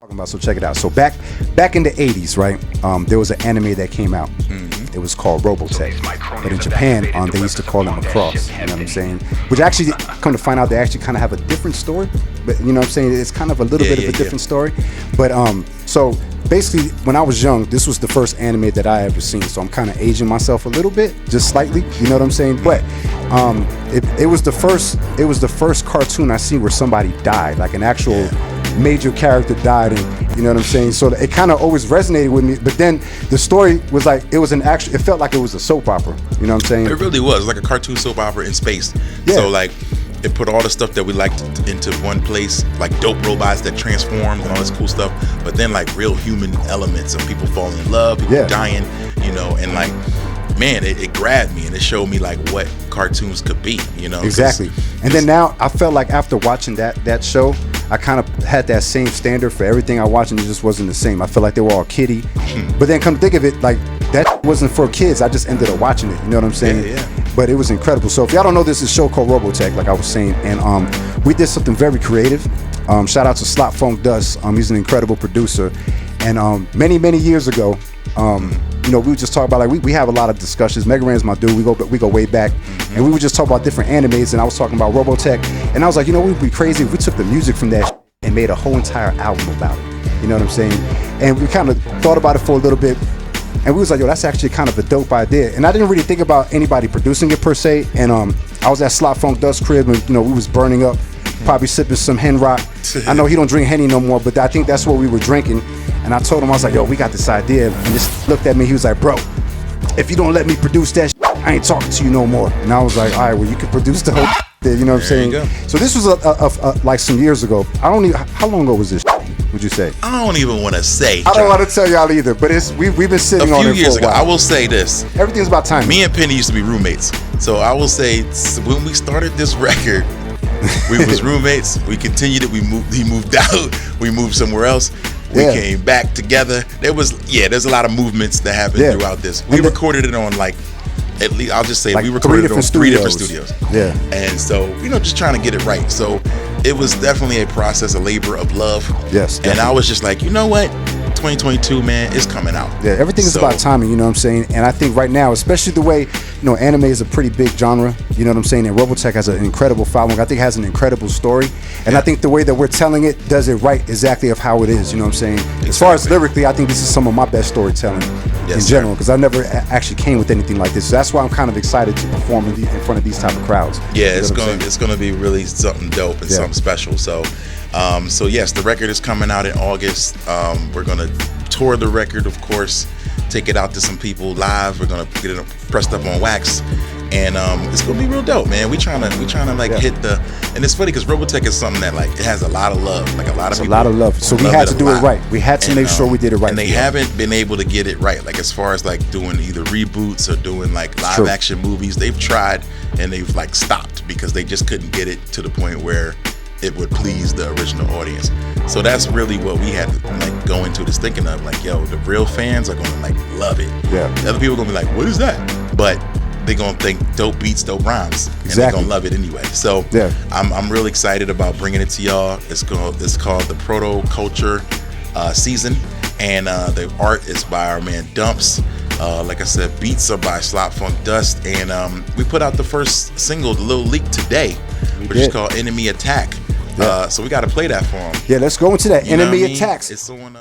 Talking about, so check it out. So back in the 80s, right, there was an anime that came out. It was called Robotech, but in Japan they used to call him a cross, you know what I'm saying, which actually, come to find out, they actually kind of have a different story, but you know what I'm saying, it's kind of a little bit of a different story. But so basically, when I was young, this was the first anime that I ever seen, so I'm kind of aging myself a little bit, just slightly, you know what I'm saying. But it was the first cartoon I seen where somebody died, like an actual major character died, and you know what I'm saying, so it kind of always resonated with me. But then the story was like, it felt like it was a soap opera, you know what I'm saying. It really was like a cartoon soap opera in space. So like it put all the stuff that we liked into one place, like dope robots that transformed and all this cool stuff, but then like real human elements of people falling in love, people dying, you know, and like, man, it grabbed me and it showed me like what cartoons could be, you know. Exactly. And then now I felt like after watching that show, I kind of had that same standard for everything I watched, and it just wasn't the same. I felt like they were all kiddie. But then come to think of it, like that wasn't for kids. I just ended up watching it, you know what I'm saying? Yeah. But it was incredible. So if y'all don't know, this is a show called Robotech, like I was saying, and we did something very creative. Shout out to Slot Funk Dust. He's an incredible producer. And many years ago, you know, we would just talk about, like, we have a lot of discussions. Mega Ran's my dude. We go way back, and we would just talk about different animes. And I was talking about Robotech, and I was like, you know, we'd be crazy if we took the music from that and made a whole entire album about it. You know what I'm saying? And we kind of thought about it for a little bit, and we was like, yo, that's actually kind of a dope idea. And I didn't really think about anybody producing it per se. And I was at Slot Funk Dust crib, and you know, we was burning up, probably sipping some Hen Rock. I know he don't drink Henny no more, but I think that's what we were drinking. And I told him, I was like, yo, we got this idea. And he just looked at me. He was like, bro, if you don't let me produce that I ain't talking to you no more. And I was like, all right, well, you can produce the whole you know what I'm saying? So this was like some years ago. I don't even, how long ago was this would you say? I don't even want to say. I don't want to tell y'all either, but we've been sitting on it for a while. A few years ago, I will say this. Everything's about time. Me and Penny used to be roommates. So I will say, when we started this record, we was roommates. We continued it. He moved out. We moved somewhere else. We came back together. There's a lot of movements that happened throughout this. We recorded it on like, at least I'll just say, like, we recorded it on 3 different studios. Yeah. And so, you know, just trying to get it right. So it was definitely a process, a labor of love. Yes. And I was just like, you know what? 2022, man, it's coming out. Yeah, everything is about timing, you know what I'm saying? And I think right now, especially the way, you know, anime is a pretty big genre, you know what I'm saying? And Robotech has an incredible following. I think it has an incredible story. And I think the way that we're telling it does it right exactly of how it is, you know what I'm saying? As far as lyrically, I think this is some of my best storytelling in general, because I never actually came with anything like this. So that's why I'm kind of excited to perform in front of these type of crowds. Yeah, it's gonna be really something dope and something special. So so yes, the record is coming out in August. We're gonna tour the record, of course, take it out to some people live. We're gonna get it pressed up on wax, and it's gonna be real dope, man. We trying to like hit the, and it's funny because Robotech is something that like it has a lot of love, like a lot of people. A lot of love. So we had to do it right. We had to make sure we did it right. And they haven't been able to get it right, like as far as like doing either reboots or doing like live action movies. They've tried and they've like stopped because they just couldn't get it to the point where it would please the original audience. So that's really what we had to like go into this thinking of, like, yo, the real fans are gonna like love it. Yeah. The other people are gonna be like, what is that? But they're gonna think dope beats, dope rhymes. And they're gonna love it anyway. So I'm really excited about bringing it to y'all. It's called the Protoculture season, and the art is by our man Dumps. Like I said, beats are by Slot Funk Dust, and we put out the first single, the little leak today, which is called Enemy Attack. So we got to play that for them. Yeah, let's go into that. Enemy Attacks. It's on